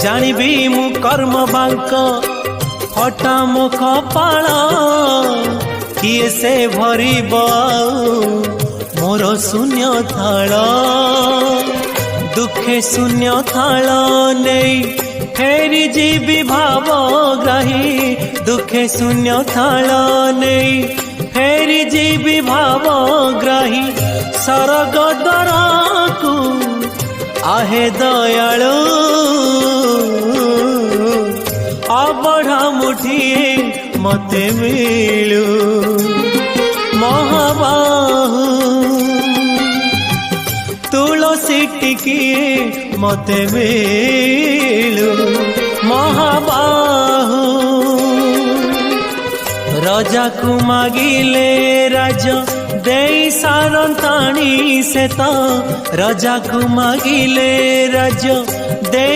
जानिबी मु कर्म बांक फटा मो कपाळ किए से भरिब मोर शून्य थाल दुखे शून्य थाल नहीं फेरी जीवी भावग्राही दुखे शून्य थाल नहीं फेरी जीवी भावग्राही सरग दरकू आहे दयालु अबढ़ा मुठिए मते मिलू महाबाहु तुलसी टिकिए मते मिलू महाबाहु राजा को मागिले राज दे सारंताणी से तो राजा को मागिले राज दे